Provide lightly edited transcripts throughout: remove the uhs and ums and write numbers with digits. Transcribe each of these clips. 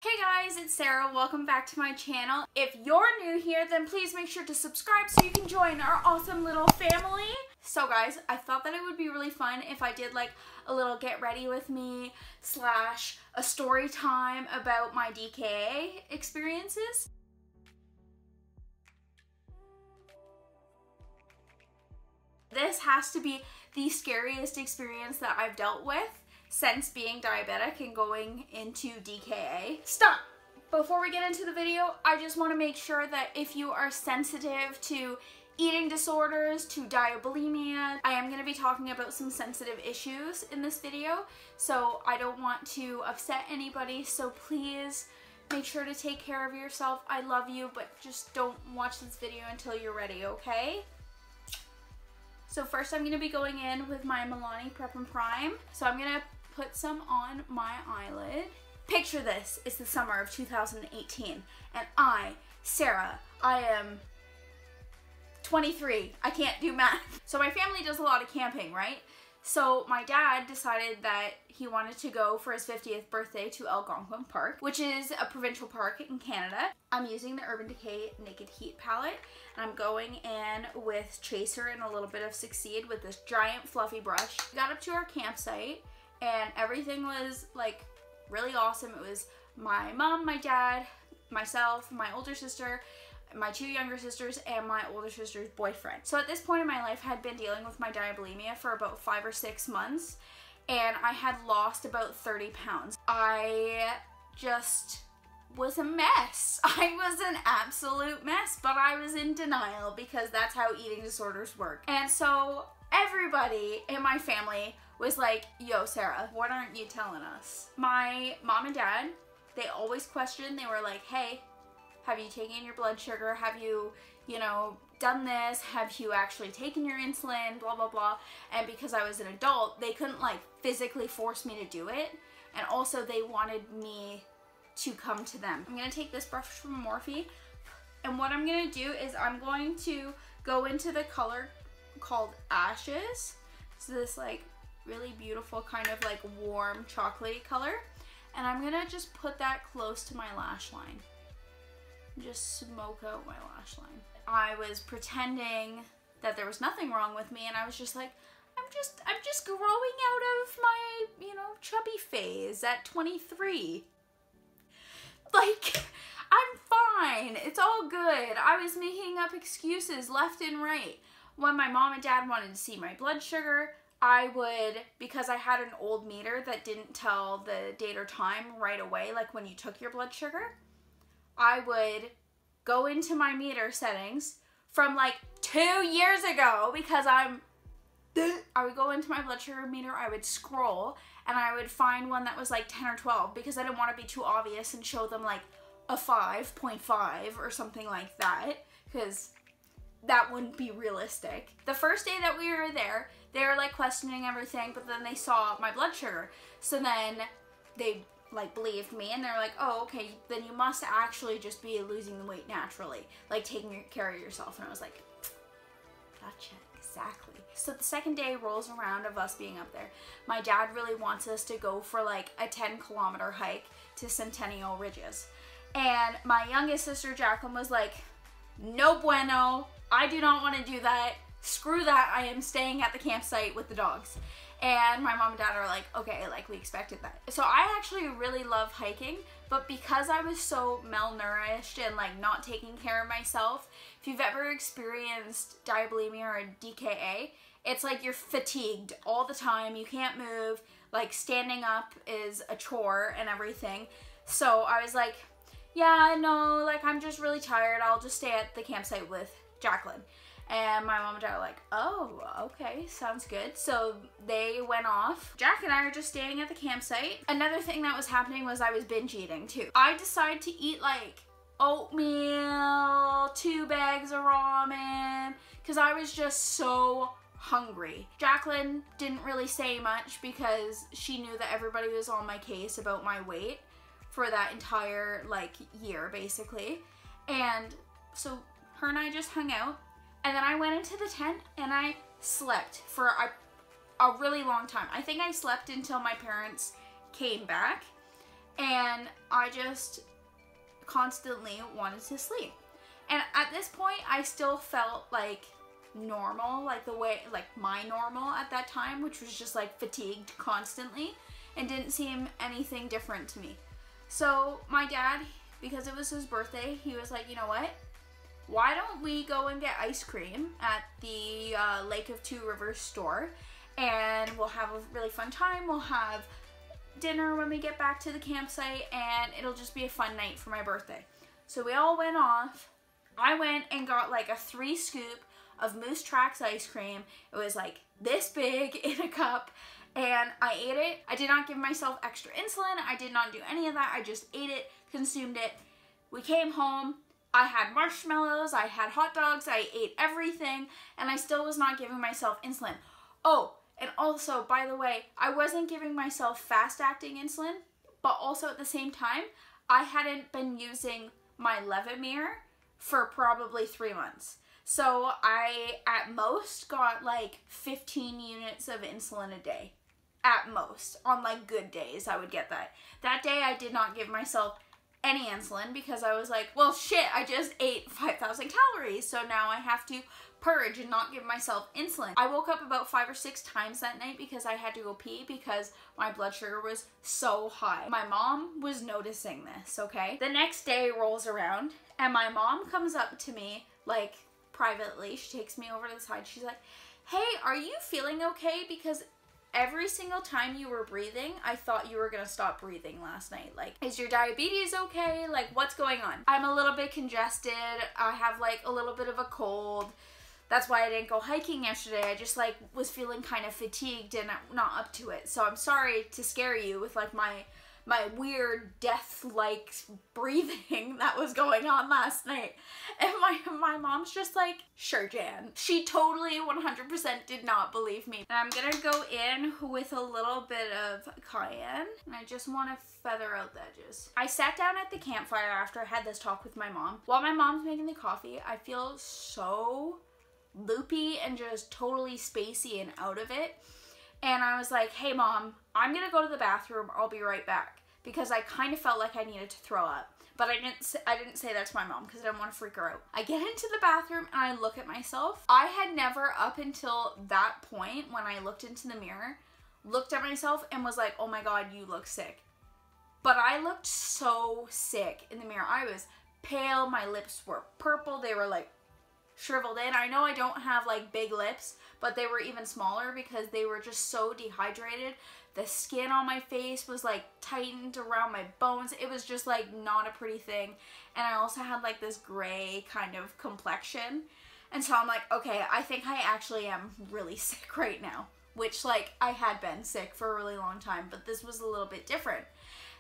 Hey guys, it's Sarah. Welcome back to my channel. If you're new here, then please make sure to subscribe so you can join our awesome little family. So guys, I thought that it would be really fun if I did like a little get ready with me / a story time about my DKA experiences. This has to be the scariest experience that I've dealt with since being diabetic and going into DKA. Stop! Before we get into the video, I just want to make sure that if you are sensitive to eating disorders, to diabulimia, I am going to be talking about some sensitive issues in this video, so I don't want to upset anybody, so please make sure to take care of yourself. I love you, but just don't watch this video until you're ready, okay? So first I'm going to be going in with my Milani Prep and Prime. So I'm going to put some on my eyelid. Picture this, it's the summer of 2018 and I, Sarah, I am 23. I can't do math. So my family does a lot of camping, right? So my dad decided that he wanted to go for his 50th birthday to Algonquin Park, which is a provincial park in Canada. I'm using the Urban Decay Naked Heat palette, and I'm going in with Chaser and a little bit of Succeed with this giant fluffy brush. We got up to our campsite and everything was like really awesome. It was my mom, my dad, myself, my older sister, my two younger sisters, and my older sister's boyfriend. So at this point in my life, I had been dealing with my diabulimia for about 5 or 6 months, and I had lost about 30 pounds. I just was a mess. I was an absolute mess, but I was in denial because that's how eating disorders work. And so everybody in my family was like, yo, Sarah, what aren't you telling us? My mom and dad, they always questioned. They were like, hey, have you taken your blood sugar? Have you, done this? Have you actually taken your insulin? Blah, blah, blah. And because I was an adult, they couldn't like physically force me to do it. And also they wanted me to come to them. I'm gonna take this brush from Morphe, and what I'm gonna do is I'm going to go into the color called Ashes. So this like really beautiful kind of like warm chocolatey color. And I'm gonna just put that close to my lash line. Just smoke out my lash line. I was pretending that there was nothing wrong with me, and I was just like, I'm just growing out of my, chubby phase at 23. Like, I'm fine. It's all good. I was making up excuses left and right. When my mom and dad wanted to see my blood sugar, I would, because I had an old meter that didn't tell the date or time right away, like when you took your blood sugar, I would go into my meter settings from like 2 years ago because I would go into my blood sugar meter, I would scroll, and I would find one that was like 10 or 12 because I didn't want to be too obvious and show them like a 5.5 or something like that, because that wouldn't be realistic. The first day that we were there, they were like questioning everything, but then they saw my blood sugar. So then they like believed me, and they're like, oh, okay, then you must actually just be losing the weight naturally, like taking care of yourself. And I was like, gotcha, exactly. So the second day rolls around of us being up there. My dad really wants us to go for like a 10-kilometer hike to Centennial Ridges. And my youngest sister, Jacqueline, was like, no bueno, I do not want to do that. Screw that, I am staying at the campsite with the dogs. And my mom and dad are like, okay, like we expected that. So I actually really love hiking, but because I was so malnourished and like not taking care of myself, if you've ever experienced diabulimia or DKA, it's like you're fatigued all the time, you can't move, like standing up is a chore and everything. So I was like, yeah, no, like I'm just really tired, I'll just stay at the campsite with Jacqueline. And my mom and dad are like, oh, okay, sounds good. So they went off. Jack and I are just staying at the campsite. Another thing that was happening was I was binge eating too. I decided to eat like oatmeal, 2 bags of ramen, because I was just so hungry. Jacqueline didn't really say much because she knew that everybody was on my case about my weight for that entire like year basically. And so her and I just hung out. And then I went into the tent and I slept for a really long time. I think I slept until my parents came back. and I just constantly wanted to sleep. And at this point, I still felt like normal, like the way, like my normal at that time, which was just like fatigued constantly and didn't seem anything different to me. So my dad, because it was his birthday, he was like, you know what? Why don't we go and get ice cream at the Lake of Two Rivers store, and we'll have a really fun time. We'll have dinner when we get back to the campsite, and it'll just be a fun night for my birthday. So we all went off. I went and got like a 3-scoop of Moose Tracks ice cream. It was like this big in a cup, and I ate it. I did not give myself extra insulin. I did not do any of that. I just ate it, consumed it. We came home. I had marshmallows, I had hot dogs, I ate everything, and I still was not giving myself insulin. Oh, and also, by the way, I wasn't giving myself fast-acting insulin, but also at the same time, I hadn't been using my Levemir for probably 3 months. So I, at most, got like 15 units of insulin a day. At most. On like good days, I would get that. That day, I did not give myself any insulin because I was like, well, shit, I just ate 5,000 calories, so now I have to purge and not give myself insulin. I woke up about 5 or 6 times that night because I had to go pee because my blood sugar was so high. My mom was noticing this, okay? The next day rolls around and my mom comes up to me, like, privately. She takes me over to the side. She's like, hey, are you feeling okay? Because every single time you were breathing, I thought you were gonna stop breathing last night. Like, is your diabetes okay? Like, what's going on? I'm a little bit congested. I have like a little bit of a cold. That's why I didn't go hiking yesterday. I just like was feeling kind of fatigued and not up to it. So I'm sorry to scare you with like my weird death-like breathing that was going on last night. And my mom's just like, sure, Jan. She totally 100% did not believe me. And I'm gonna go in with a little bit of cayenne, and I just want to feather out the edges. I sat down at the campfire after I had this talk with my mom. While my mom's making the coffee, I feel so loopy and just totally spacey and out of it. And I was like, hey mom, I'm gonna go to the bathroom, I'll be right back. Because I kind of felt like I needed to throw up. But I didn't say that to my mom because I didn't want to freak her out. I get into the bathroom and I look at myself. I had never, up until that point when I looked into the mirror, looked at myself and was like, oh my god, you look sick. But I looked so sick in the mirror. I was pale, my lips were purple, they were like shriveled in. I know I don't have like big lips, but they were even smaller because they were just so dehydrated. The skin on my face was like tightened around my bones. It was just like not a pretty thing. And I also had like this gray kind of complexion. And so I'm like, okay, I think I actually am really sick right now. Which like I had been sick for a really long time, but this was a little bit different.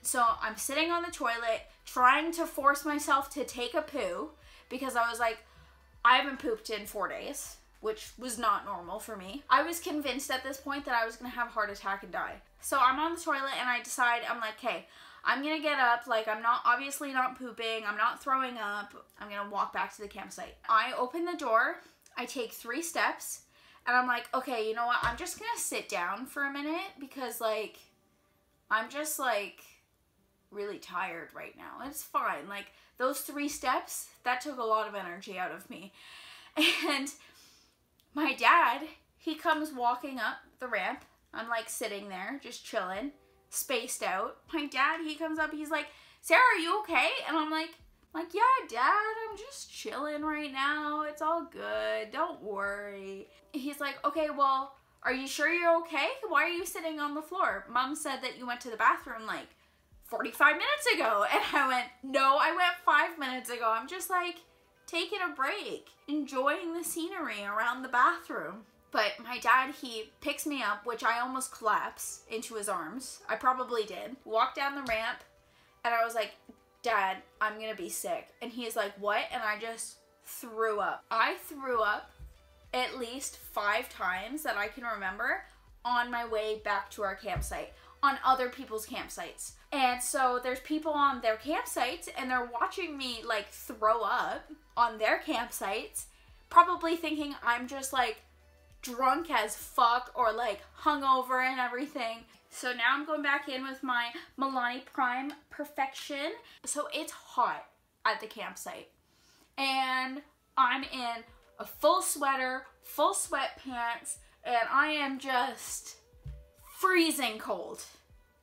So I'm sitting on the toilet trying to force myself to take a poo because I was like, I haven't pooped in 4 days, which was not normal for me. I was convinced at this point that I was gonna have a heart attack and die. So I'm on the toilet and I decide, I'm like, okay, I'm gonna get up, like I'm not, obviously not pooping, I'm not throwing up, I'm gonna walk back to the campsite. I open the door, I take 3 steps, and I'm like, okay, you know what, I'm just gonna sit down for a minute because like, I'm just like really tired right now. It's fine, like those 3 steps, that took a lot of energy out of me. And my dad, he comes walking up the ramp. I'm like sitting there, just chilling, spaced out. My dad, he comes up, he's like, Sarah, are you okay? And I'm like, yeah, Dad, I'm just chilling right now. It's all good. Don't worry. He's like, okay, well, are you sure you're okay? Why are you sitting on the floor? Mom said that you went to the bathroom like 45 minutes ago. And I went, no, I went 5 minutes ago. I'm just like taking a break, enjoying the scenery around the bathroom. But my dad, he picks me up, which I almost collapsed into his arms. I probably did. Walked down the ramp, and I was like, Dad, I'm gonna be sick. And he's like, what? And I just threw up. I threw up at least 5 times that I can remember on my way back to our campsite, on other people's campsites. And so there's people on their campsites, and they're watching me like throw up on their campsites, probably thinking I'm just like drunk as fuck or like hungover and everything. So now I'm going back in with my Milani Prime Perfection. So it's hot at the campsite. And I'm in a full sweater, full sweatpants, and I am just freezing cold.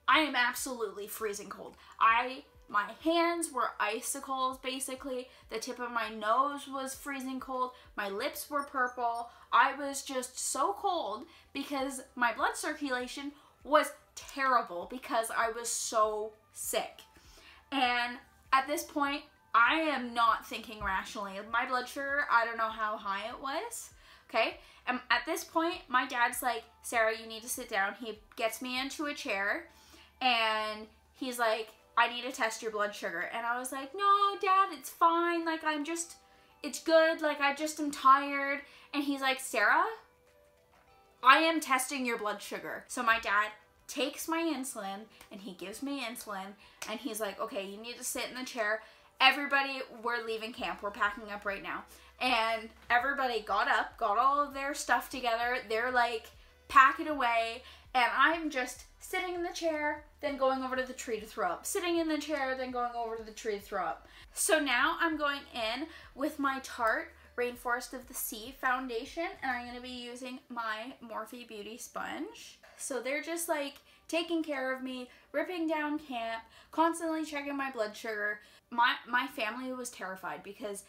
I am absolutely freezing cold. My hands were icicles, basically. The tip of my nose was freezing cold. My lips were purple. I was just so cold because my blood circulation was terrible because I was so sick. And at this point, I am not thinking rationally. My blood sugar, I don't know how high it was, okay? And at this point, my dad's like, Sarah, you need to sit down. He gets me into a chair, and he's like, I need to test your blood sugar. And I was like, no, Dad, it's fine. Like, it's good. Like, I just am tired. And he's like, Sarah, I am testing your blood sugar. So my dad takes my insulin, and he gives me insulin, and he's like, okay, you need to sit in the chair. Everybody, we're leaving camp. We're packing up right now. And everybody got up, got all of their stuff together. They're like packing away, and I'm just sitting in the chair, then going over to the tree to throw up. Sitting in the chair, then going over to the tree to throw up. So now I'm going in with my Tarte Rainforest of the Sea foundation, and I'm going to be using my Morphe Beauty sponge. So they're just like taking care of me, ripping down camp, constantly checking my blood sugar. My family was terrified because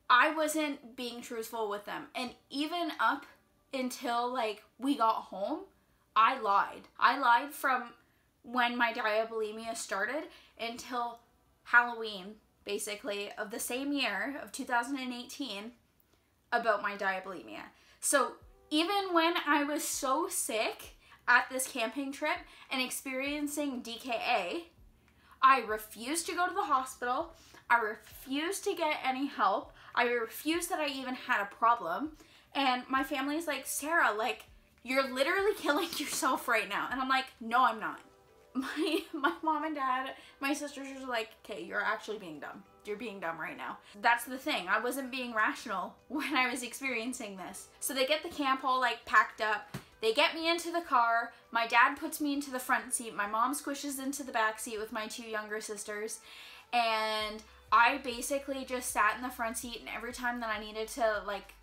I wasn't being truthful with them. And even up until like we got home, I lied. I lied from when my diabulimia started until Halloween, basically, of the same year of 2018 about my diabulimia. So even when I was so sick at this camping trip and experiencing DKA, I refused to go to the hospital. I refused to get any help. I refused that I even had a problem. And my family's like, Sarah, like, you're literally killing yourself right now. And I'm like, no, I'm not. My mom and dad, my sisters were like, okay, you're actually being dumb. You're being dumb right now. That's the thing. I wasn't being rational when I was experiencing this. So they get the camp all like packed up. They get me into the car. My dad puts me into the front seat. My mom squishes into the back seat with my two younger sisters. And I basically just sat in the front seat, and every time that I needed to like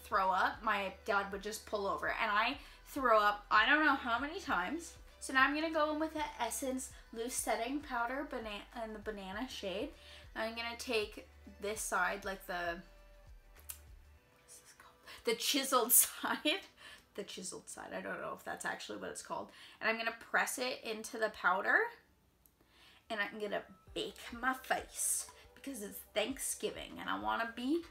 throw up, my dad would just pull over. And I threw up I don't know how many times. So now I'm going to go in with the Essence Loose Setting Powder in the banana shade. I'm going to take this side, like the chiseled side. The chiseled side. I don't know if that's actually what it's called. And I'm going to press it into the powder. And I'm going to bake my face because it's Thanksgiving and I want to be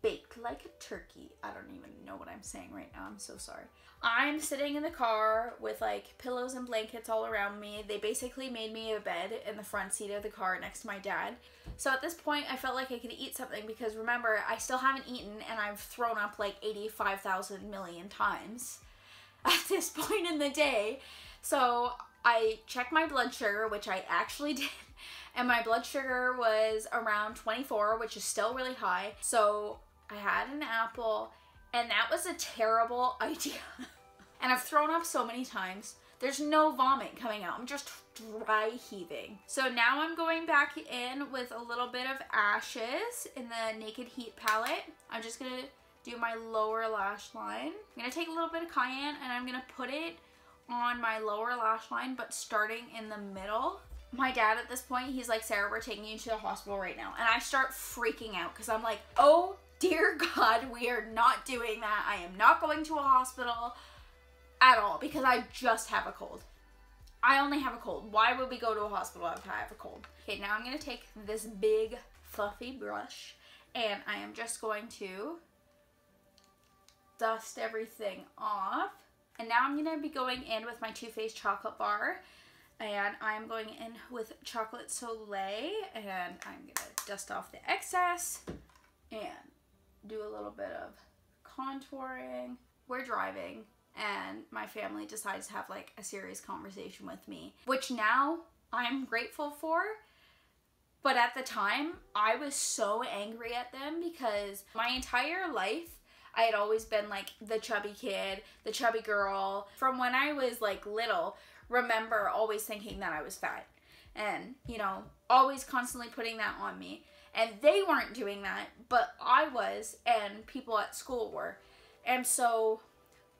baked like a turkey. I don't even know what I'm saying right now. I'm so sorry. I'm sitting in the car with like pillows and blankets all around me. They basically made me a bed in the front seat of the car next to my dad. So at this point, I felt like I could eat something because remember, I still haven't eaten and I've thrown up like 85,000 million times at this point in the day. So I checked my blood sugar, which I actually did. And my blood sugar was around 24, which is still really high. So I had an apple, and that was a terrible idea. And I've thrown up so many times. There's no vomit coming out. I'm just dry heaving. So now I'm going back in with a little bit of Ashes in the Naked Heat palette. I'm just going to do my lower lash line. I'm going to take a little bit of cayenne, and I'm going to put it on my lower lash line, but starting in the middle. My dad at this point, he's like, Sarah, we're taking you to the hospital right now. And I start freaking out because I'm like, oh dear God, we are not doing that. I am not going to a hospital at all because I just have a cold. I only have a cold. Why would we go to a hospital if I have a cold? Okay, now I'm going to take this big fluffy brush and I am just going to dust everything off. And now I'm going to be going in with my Too Faced chocolate bar. And I'm going in with Chocolate Soleil. And I'm going to dust off the excess. And do a little bit of contouring. We're driving. And my family decides to have like a serious conversation with me. Which now I'm grateful for. But at the time, I was so angry at them because my entire life, I had always been like the chubby kid, the chubby girl. From when I was like little, remember always thinking that I was fat. And, you know, always constantly putting that on me. And they weren't doing that, but I was, and people at school were. And so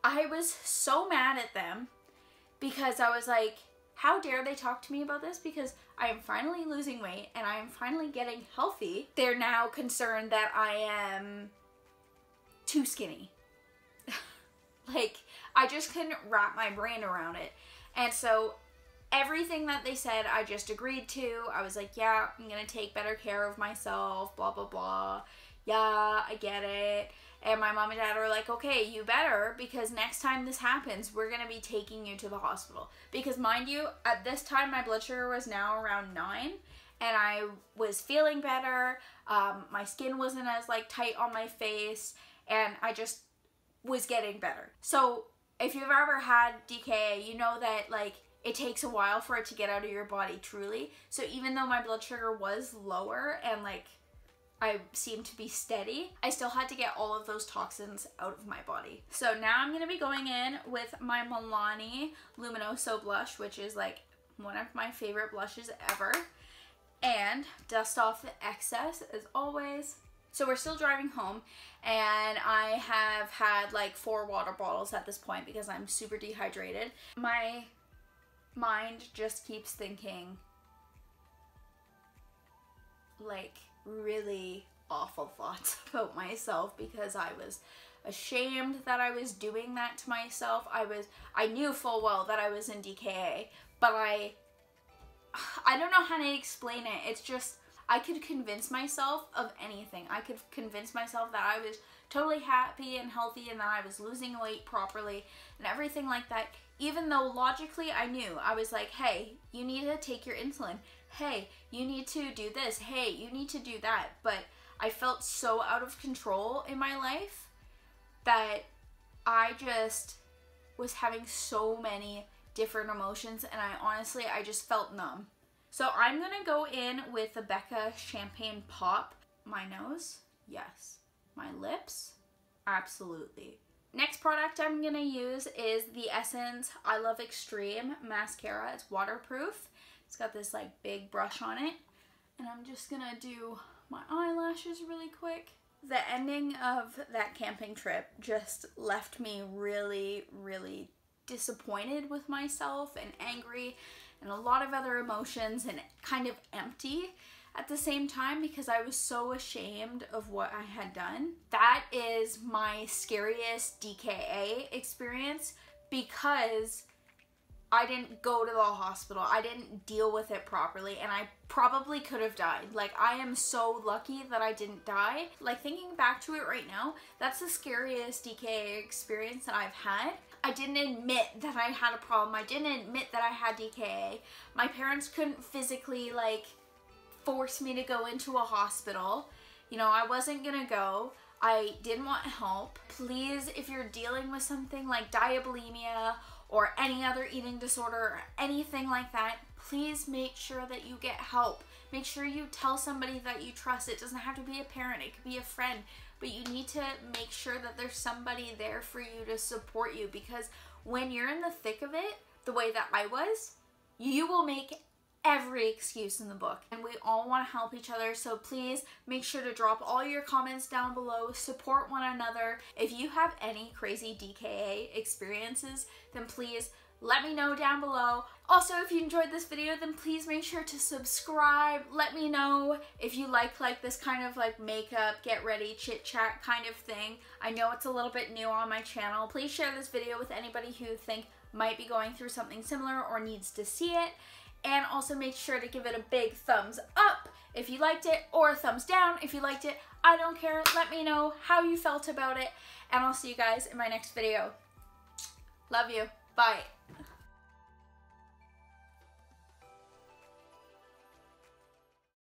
I was so mad at them because I was like, how dare they talk to me about this? Because I am finally losing weight and I am finally getting healthy. They're now concerned that I am too skinny. Like, I just couldn't wrap my brain around it. And so everything that they said, I just agreed to. I was like, yeah, I'm gonna take better care of myself, blah, blah, blah. Yeah, I get it. And my mom and dad are like, okay, you better, because next time this happens, we're gonna be taking you to the hospital. Because mind you, at this time, my blood sugar was now around 9, and I was feeling better. My skin wasn't as like tight on my face, and I just was getting better. So if you've ever had DKA, you know that like it takes a while for it to get out of your body truly. So even though my blood sugar was lower and like I seemed to be steady, I still had to get all of those toxins out of my body. So now I'm going to be going in with my Milani Luminoso blush, which is like one of my favorite blushes ever. And dust off the excess as always. So we're still driving home, and I have had like 4 water bottles at this point because I'm super dehydrated. My mind just keeps thinking like really awful thoughts about myself because I was ashamed that I was doing that to myself. I knew full well that I was in DKA, but I don't know how to explain it. It's just, I could convince myself of anything. I could convince myself that I was totally happy and healthy and that I was losing weight properly and everything like that. Even though logically I knew, I was like, hey, you need to take your insulin. Hey, you need to do this. Hey, you need to do that. But I felt so out of control in my life that I just was having so many different emotions, and I just felt numb. So I'm gonna go in with the Becca Champagne Pop. My nose, yes. My lips, absolutely. Next product I'm gonna use is the Essence I Love Extreme mascara. It's waterproof. It's got this like big brush on it. And I'm just gonna do my eyelashes really quick. The ending of that camping trip just left me really, really disappointed with myself and angry and a lot of other emotions and kind of empty at the same time because I was so ashamed of what I had done. That is my scariest DKA experience because I didn't go to the hospital. I didn't deal with it properly, and I probably could have died. Like, I am so lucky that I didn't die. Like, thinking back to it right now, that's the scariest DKA experience that I've had. I didn't admit that I had a problem. I didn't admit that I had DKA. My parents couldn't physically, like, force me to go into a hospital. You know, I wasn't gonna go. I didn't want help. Please, if you're dealing with something like diabulimia or any other eating disorder or anything like that, please make sure that you get help. Make sure you tell somebody that you trust. It doesn't have to be a parent, it could be a friend, but you need to make sure that there's somebody there for you to support you, because when you're in the thick of it, the way that I was, you will make every excuse in the book, and we all want to help each other. So please make sure to drop all your comments down below, support one another. If you have any crazy DKA experiences, then please let me know down below. Also, if you enjoyed this video, then please make sure to subscribe. Let me know if you like this kind of like makeup, get ready, chit chat kind of thing. I know it's a little bit new on my channel. Please share this video with anybody who you think might be going through something similar or needs to see it. And also make sure to give it a big thumbs up if you liked it, or a thumbs down if you liked it. I don't care. Let me know how you felt about it. And I'll see you guys in my next video. Love you. Bye.